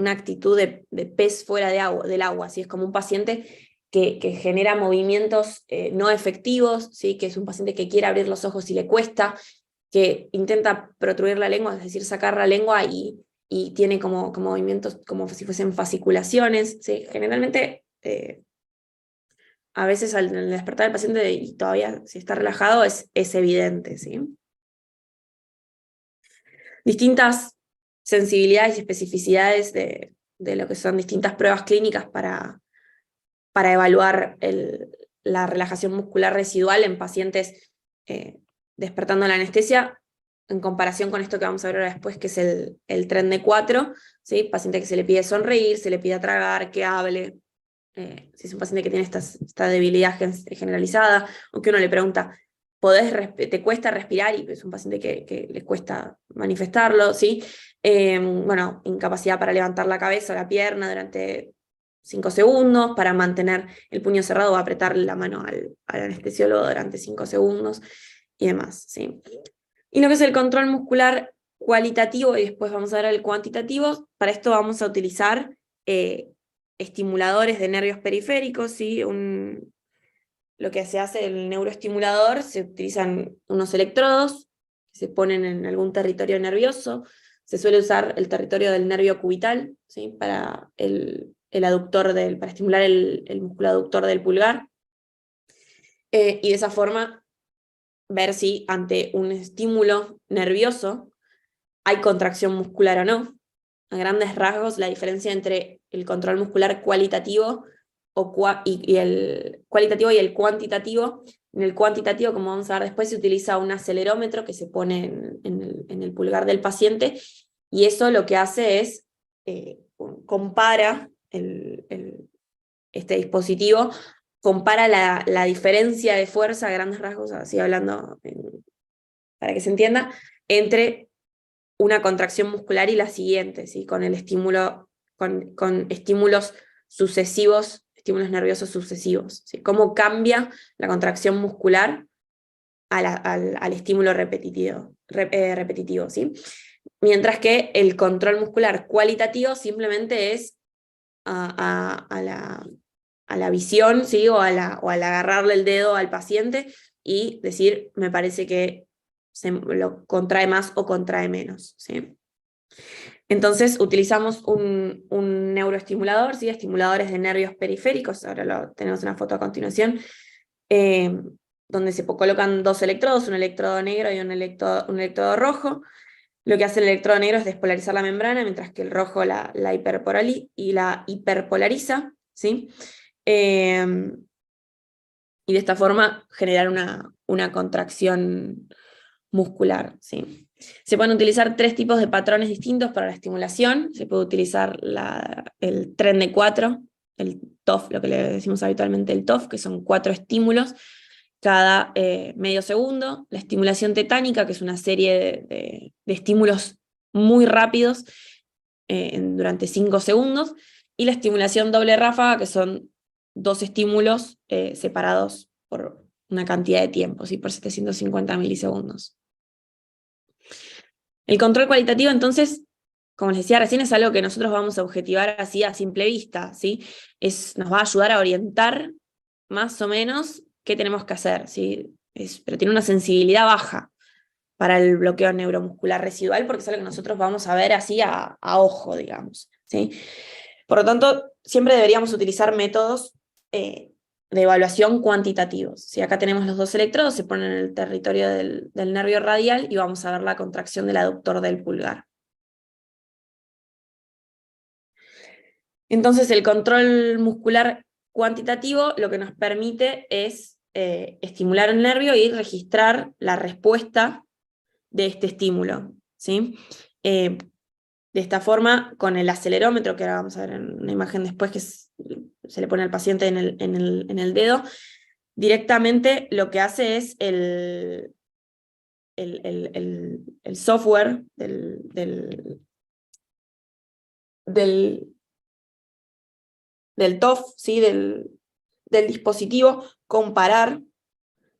actitud de pez fuera del agua, ¿sí? Es como un paciente que genera movimientos no efectivos, ¿sí? Que es un paciente que quiere abrir los ojos y le cuesta, que intenta protruir la lengua, es decir, sacar la lengua y tiene como movimientos como si fuesen fasciculaciones, ¿sí? Generalmente, a veces al despertar el paciente y todavía si está relajado es evidente, ¿sí? Distintas sensibilidades y especificidades de lo que son distintas pruebas clínicas para evaluar la relajación muscular residual en pacientes despertando la anestesia, en comparación con esto que vamos a ver ahora después, que es el tren de 4, ¿sí? Paciente que se le pide sonreír, se le pide tragar, que hable. Si es un paciente que tiene esta debilidad generalizada, o que uno le pregunta, ¿te cuesta respirar? Y es un paciente que le cuesta manifestarlo, ¿sí? Bueno, incapacidad para levantar la cabeza o la pierna durante 5 segundos, para mantener el puño cerrado o apretar la mano al anestesiólogo durante 5 segundos y demás, ¿sí? Y lo que es el control muscular cualitativo, y después vamos a ver el cuantitativo, para esto vamos a utilizar estimuladores de nervios periféricos, ¿sí? Lo que se hace el neuroestimulador, se utilizan unos electrodos que se ponen en algún territorio nervioso. Se suele usar el territorio del nervio cubital, ¿sí? Para para estimular el músculo aductor del pulgar. Y de esa forma ver si ante un estímulo nervioso hay contracción muscular o no. A grandes rasgos, la diferencia entre el control muscular cualitativo y el cualitativo y el cuantitativo. En el cuantitativo, como vamos a ver después, se utiliza un acelerómetro que se pone en el pulgar del paciente, y eso lo que hace es compara este dispositivo, compara la diferencia de fuerza a grandes rasgos, así hablando para que se entienda, entre una contracción muscular y la siguiente, ¿sí? Con el estímulo, con estímulos sucesivos, estímulos nerviosos sucesivos, ¿sí? Cómo cambia la contracción muscular al estímulo repetitivo, ¿sí? Mientras que el control muscular cualitativo simplemente es a la visión, ¿sí? O al agarrarle el dedo al paciente y decir, me parece que lo contrae más o contrae menos, ¿sí? Entonces utilizamos un neuroestimulador, ¿sí? Estimuladores de nervios periféricos, ahora tenemos una foto a continuación, donde se colocan 2 electrodos, un electrodo negro y un electrodo rojo. Lo que hace el electrodo negro es despolarizar la membrana, mientras que el rojo la hiperpolariza, ¿sí? y de esta forma generar una contracción muscular, ¿sí? Se pueden utilizar 3 tipos de patrones distintos para la estimulación. Se puede utilizar el tren de 4, el TOF, lo que le decimos habitualmente el TOF, que son 4 estímulos cada medio segundo. La estimulación tetánica, que es una serie de estímulos muy rápidos durante 5 segundos. Y la estimulación doble ráfaga, que son 2 estímulos separados por una cantidad de tiempo, ¿sí? Por 750 milisegundos. El control cualitativo, entonces, como les decía recién, es algo que nosotros vamos a objetivar así a simple vista, ¿sí? Nos va a ayudar a orientar más o menos qué tenemos que hacer, ¿sí? Pero tiene una sensibilidad baja para el bloqueo neuromuscular residual, porque es algo que nosotros vamos a ver así a ojo, digamos, ¿sí? Por lo tanto, siempre deberíamos utilizar métodos de evaluación cuantitativos. Si acá tenemos los 2 electrodos, se ponen en el territorio del nervio radial y vamos a ver la contracción del aductor del pulgar. Entonces, el control muscular cuantitativo lo que nos permite es estimular el nervio y registrar la respuesta de este estímulo, ¿sí? De esta forma, con el acelerómetro, que ahora vamos a ver en una imagen después, que se le pone al paciente en el dedo, directamente lo que hace es el software del TOF, ¿sí? del dispositivo, comparar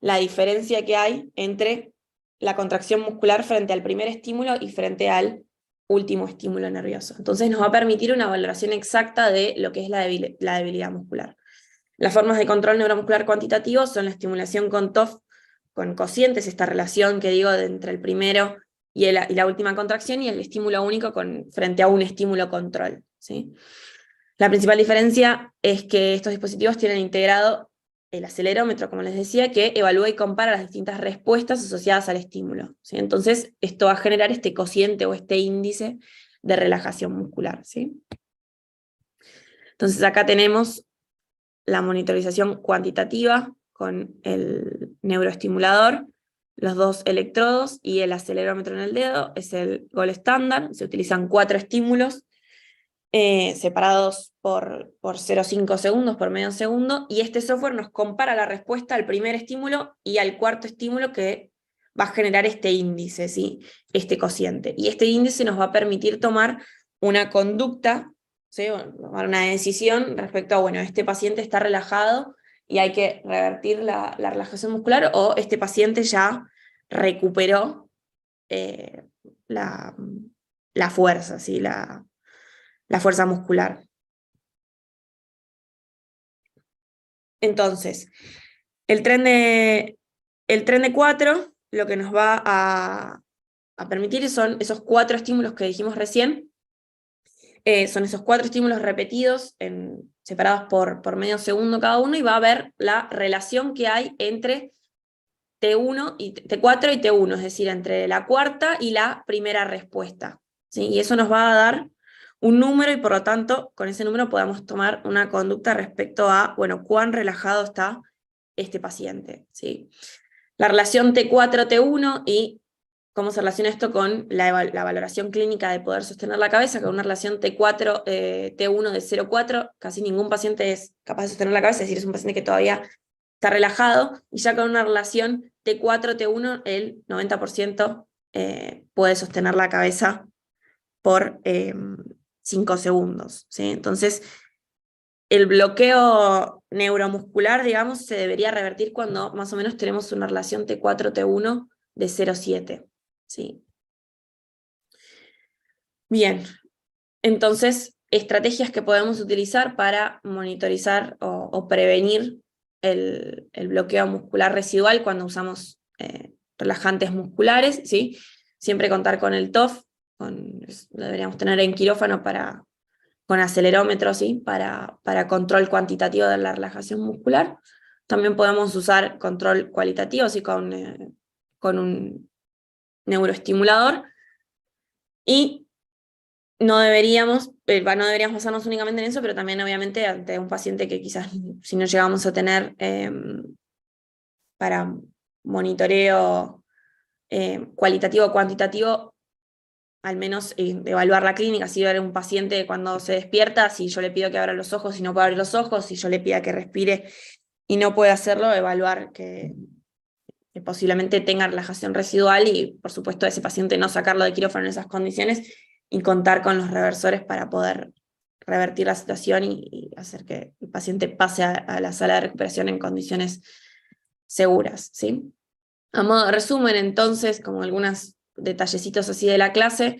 la diferencia que hay entre la contracción muscular frente al primer estímulo y frente al último estímulo nervioso. Entonces nos va a permitir una valoración exacta de lo que es la debilidad muscular. Las formas de control neuromuscular cuantitativo son la estimulación con TOF, con cocientes, esta relación que digo entre el primero y la última contracción, y el estímulo único frente a un estímulo control, ¿sí? La principal diferencia es que estos dispositivos tienen integrado el acelerómetro, como les decía, que evalúa y compara las distintas respuestas asociadas al estímulo, ¿sí? Entonces, esto va a generar este cociente o este índice de relajación muscular, ¿sí? Entonces, acá tenemos la monitorización cuantitativa con el neuroestimulador, los 2 electrodos y el acelerómetro en el dedo, es el gol estándar. Se utilizan 4 estímulos separados por 0,5 segundos, por medio segundo, y este software nos compara la respuesta al primer estímulo y al cuarto estímulo, que va a generar este índice, ¿sí? Este cociente. Y este índice nos va a permitir tomar una conducta, ¿sí? Tomar una decisión respecto a, bueno, este paciente está relajado y hay que revertir la relajación muscular, o este paciente ya recuperó la fuerza, ¿sí? La fuerza muscular. Entonces, el tren de 4 lo que nos va a permitir son esos 4 estímulos que dijimos recién. Son esos 4 estímulos repetidos, separados por medio segundo cada uno, y va a ver la relación que hay entre T4 y T1, es decir, entre la cuarta y la primera respuesta, ¿sí? Y eso nos va a dar un número, y por lo tanto, con ese número podemos tomar una conducta respecto a, bueno, cuán relajado está este paciente, ¿sí? La relación T4-T1 y cómo se relaciona esto con la valoración clínica de poder sostener la cabeza, con una relación T4-T1 de 0,4, casi ningún paciente es capaz de sostener la cabeza, es decir, es un paciente que todavía está relajado, y ya con una relación T4-T1 el 90% puede sostener la cabeza por 5 segundos, ¿sí? Entonces, el bloqueo neuromuscular, digamos, se debería revertir cuando más o menos tenemos una relación T4-T1 de 0,7, ¿sí? Bien, entonces, estrategias que podemos utilizar para monitorizar o prevenir el bloqueo muscular residual cuando usamos relajantes musculares, ¿sí? Siempre contar con el TOF, lo deberíamos tener en quirófano con acelerómetro, ¿sí? Para control cuantitativo de la relajación muscular. También podemos usar control cualitativo, ¿sí? Con un neuroestimulador. Y no deberíamos basarnos únicamente en eso, pero también obviamente ante un paciente que quizás, si no llegamos a tener para monitoreo cualitativo o cuantitativo, al menos evaluar la clínica, si ver un paciente cuando se despierta, si yo le pido que abra los ojos y no puede abrir los ojos, si yo le pido que respire y no puede hacerlo, evaluar que posiblemente tenga relajación residual y, por supuesto, a ese paciente no sacarlo de quirófano en esas condiciones y contar con los reversores para poder revertir la situación y hacer que el paciente pase a la sala de recuperación en condiciones seguras, ¿sí? A modo de resumen, entonces, como algunos detallecitos así de la clase,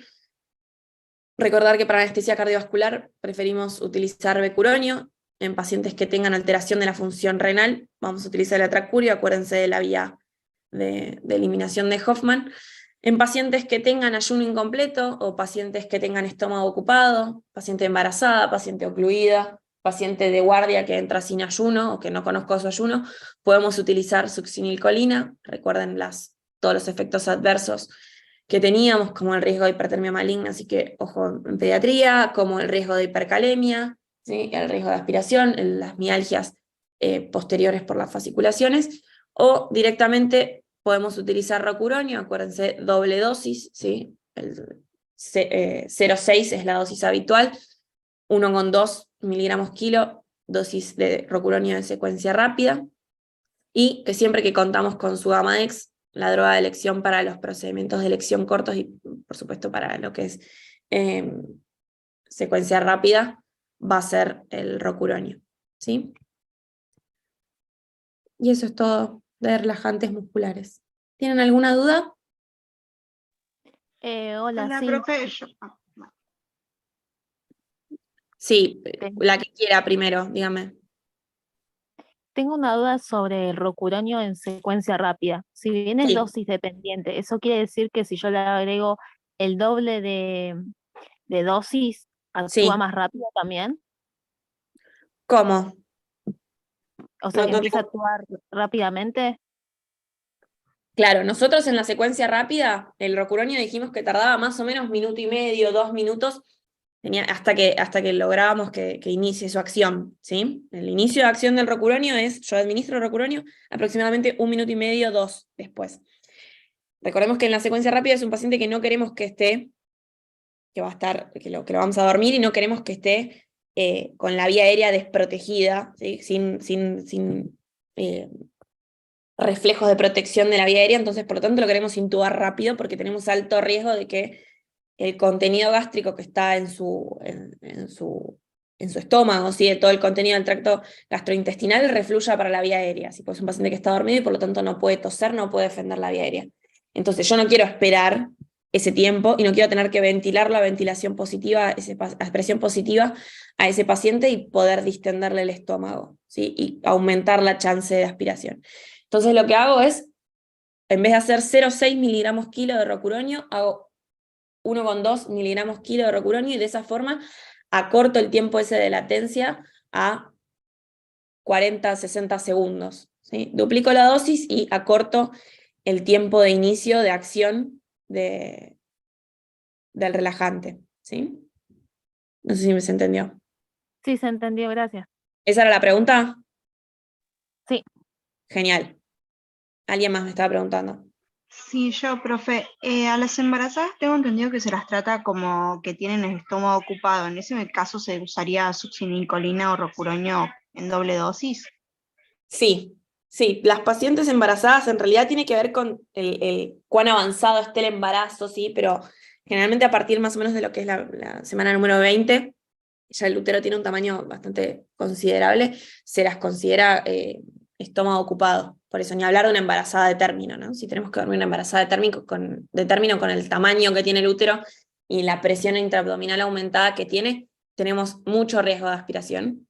recordar que para anestesia cardiovascular preferimos utilizar becuronio. En pacientes que tengan alteración de la función renal, vamos a utilizar el atracurio, acuérdense de la vía de eliminación de Hoffman. En pacientes que tengan ayuno incompleto o pacientes que tengan estómago ocupado, paciente embarazada, paciente ocluida, paciente de guardia que entra sin ayuno o que no conozco su ayuno, podemos utilizar succinilcolina. Recuerden todos los efectos adversos que teníamos, como el riesgo de hipertermia maligna, así que ojo en pediatría, como el riesgo de hipercalemia, ¿sí? El riesgo de aspiración, las mialgias posteriores por las fasciculaciones, o directamente podemos utilizar rocuronio, acuérdense, doble dosis, ¿sí? 0,6 es la dosis habitual, 1,2 miligramos kilo, dosis de rocuronio de secuencia rápida, y que siempre que contamos con su Gamadex, la droga de elección para los procedimientos de elección cortos y, por supuesto, para lo que es secuencia rápida, va a ser el rocuronio, ¿sí? Y eso es todo de relajantes musculares. ¿Tienen alguna duda? Hola, Hola, sí. profe. Sí, la que quiera primero, dígame. Tengo una duda sobre el rocuronio en secuencia rápida. Si bien es Sí. dosis dependiente, ¿eso quiere decir que si yo le agrego el doble de dosis, actúa Sí. más rápido también? ¿Cómo? O sea, que No empieza a actuar rápidamente. Claro, nosotros en la secuencia rápida, el rocuronio dijimos que tardaba más o menos 1,5 minutos, 2 minutos, hasta que lográbamos que inicie su acción, ¿sí? El inicio de acción del rocuronio es, yo administro el rocuronio aproximadamente 1,5 minutos, 2 después. Recordemos que en la secuencia rápida es un paciente que no queremos que esté, que va a estar, que lo vamos a dormir y no queremos que esté con la vía aérea desprotegida, ¿sí? Sin reflejos de protección de la vía aérea, entonces por lo tanto lo queremos intubar rápido porque tenemos alto riesgo de que el contenido gástrico que está en su estómago, ¿sí? De todo el contenido del tracto gastrointestinal refluya para la vía aérea, ¿sí? Pues es un paciente que está dormido y por lo tanto no puede toser, no puede defender la vía aérea. Entonces yo no quiero esperar ese tiempo y no quiero tener que ventilar la ventilación positiva, presión positiva a ese paciente y poder distenderle el estómago, ¿sí? Y aumentar la chance de aspiración. Entonces lo que hago es, en vez de hacer 0,6 miligramos kilo de rocuronio, hago 1,2 miligramos kilo de rocuronio y de esa forma acorto el tiempo ese de latencia a 40, 60 segundos. ¿Sí? Duplico la dosis y acorto el tiempo de inicio de acción del relajante. ¿Sí? No sé si se entendió. Sí, se entendió, gracias. ¿Esa era la pregunta? Sí. Genial. ¿Alguien más me estaba preguntando? Sí, yo, profe. A las embarazadas tengo entendido que se las trata como que tienen el estómago ocupado. En ese caso se usaría succinilcolina o rocuronio en doble dosis. Sí, sí, las pacientes embarazadas en realidad tiene que ver con el cuán avanzado esté el embarazo, sí, pero generalmente a partir más o menos de lo que es la semana número 20, ya el útero tiene un tamaño bastante considerable, se las considera estómago ocupado. Por eso ni hablar de una embarazada de término, ¿no? Si tenemos que dormir una embarazada de término con el tamaño que tiene el útero y la presión intraabdominal aumentada que tiene, tenemos mucho riesgo de aspiración.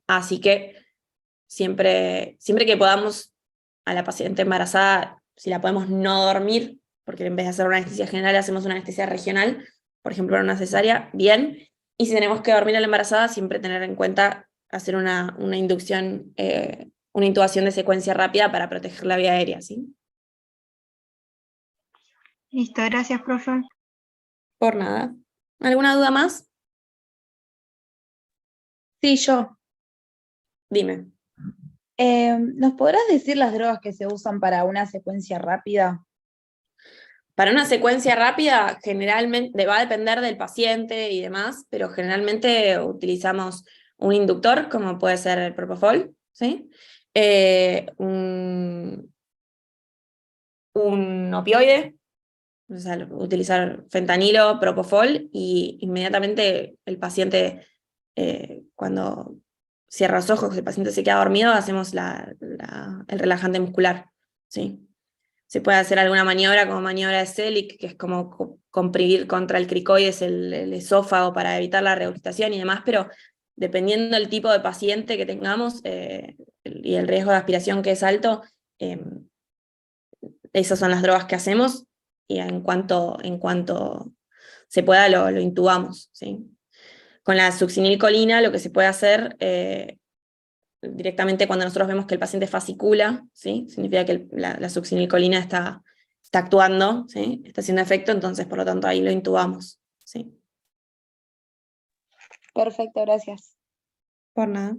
Así que siempre que podamos a la paciente embarazada, si la podemos no dormir, porque en vez de hacer una anestesia general hacemos una anestesia regional, por ejemplo una cesárea, bien, y si tenemos que dormir a la embarazada, siempre tener en cuenta hacer una inducción, una intubación de secuencia rápida para proteger la vía aérea, ¿sí? Listo, gracias, profe. Por nada. ¿Alguna duda más? Sí, yo. Dime. ¿Nos podrás decir las drogas que se usan para una secuencia rápida? Para una secuencia rápida, generalmente va a depender del paciente y demás, pero generalmente utilizamos un inductor, como puede ser el propofol, ¿sí? Un opioide, o sea, utilizar fentanilo, propofol, y inmediatamente el paciente, cuando cierra los ojos, el paciente se queda dormido, hacemos el relajante muscular, ¿sí? Se puede hacer alguna maniobra como maniobra de Selig, que es como comprimir contra el cricoides el esófago para evitar la regurgitación y demás, pero dependiendo del tipo de paciente que tengamos y el riesgo de aspiración que es alto, esas son las drogas que hacemos y en cuanto se pueda lo intubamos, ¿sí? Con la succinilcolina lo que se puede hacer directamente cuando nosotros vemos que el paciente fascicula, ¿sí? Significa que la succinilcolina está actuando, ¿sí? Está haciendo efecto, entonces por lo tanto ahí lo intubamos, ¿sí? Perfecto, gracias. Por nada.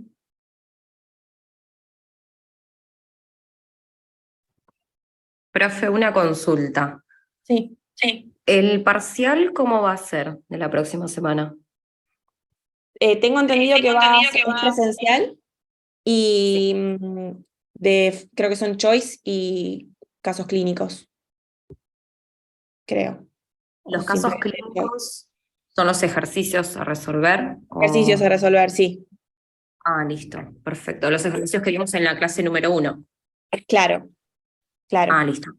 Profe, una consulta. Sí. ¿El parcial cómo va a ser de la próxima semana? Tengo entendido que va a ser presencial y creo que son choice y casos clínicos. Creo. ¿Los O casos simplemente clínicos son los ejercicios a resolver? ejercicios a resolver, sí. Ah, listo, perfecto. Los ejercicios que vimos en la clase número 1. Claro. Ah, listo.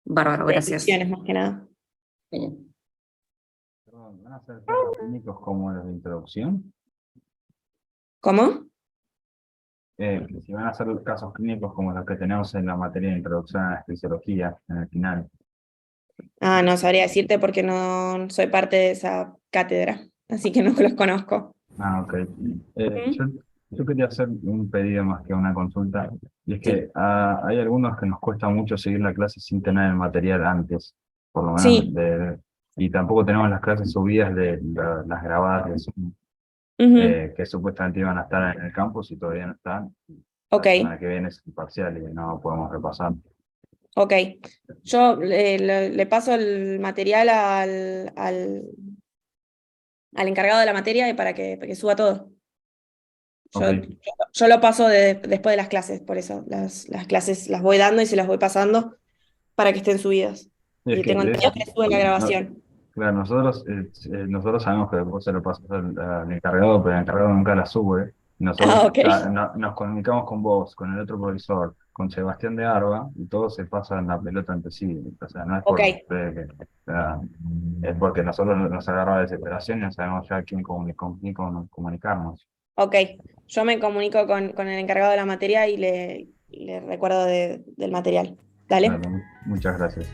Bárbaro, De gracias. descripciones más que nada. Bien. Perdón, ¿van a hacer casos clínicos como los de introducción? ¿Cómo? Si van a hacer casos clínicos como los que tenemos en la materia de introducción a la fisiología, en el final. Ah, no sabría decirte porque no soy parte de esa cátedra, así que no los conozco. Ah, ok. ¿Mm? Yo quería hacer un pedido más que una consulta, y es Sí. que hay algunos que nos cuesta mucho seguir la clase sin tener el material antes, por lo menos Sí. y tampoco tenemos las clases subidas de las grabadas de Zoom, Ujú. que supuestamente iban a estar en el campus y todavía no están. Ok, La semana que viene es el parcial y no podemos repasar. ok. Yo le paso el material al encargado de la materia y para que suba todo. Yo, Ok. yo lo paso después de las clases, por eso. Las clases las voy dando y se las voy pasando para que estén subidas. Es Y que tengo de entendido eso, que sube la grabación. claro, nosotros sabemos que vos se lo pasas al encargado, pero el encargado nunca la sube. Ah, Nosotros ok. nos comunicamos con vos, con el otro profesor, con Sebastián de Arba, y todo se pasa en la pelota entre sí. O sea, no es Ok, o sea, es porque nosotros nos agarra desesperación y no sabemos ya con quién comunicarnos. ok. Yo me comunico con el encargado de la materia y le recuerdo del material. Dale. Claro, muchas gracias.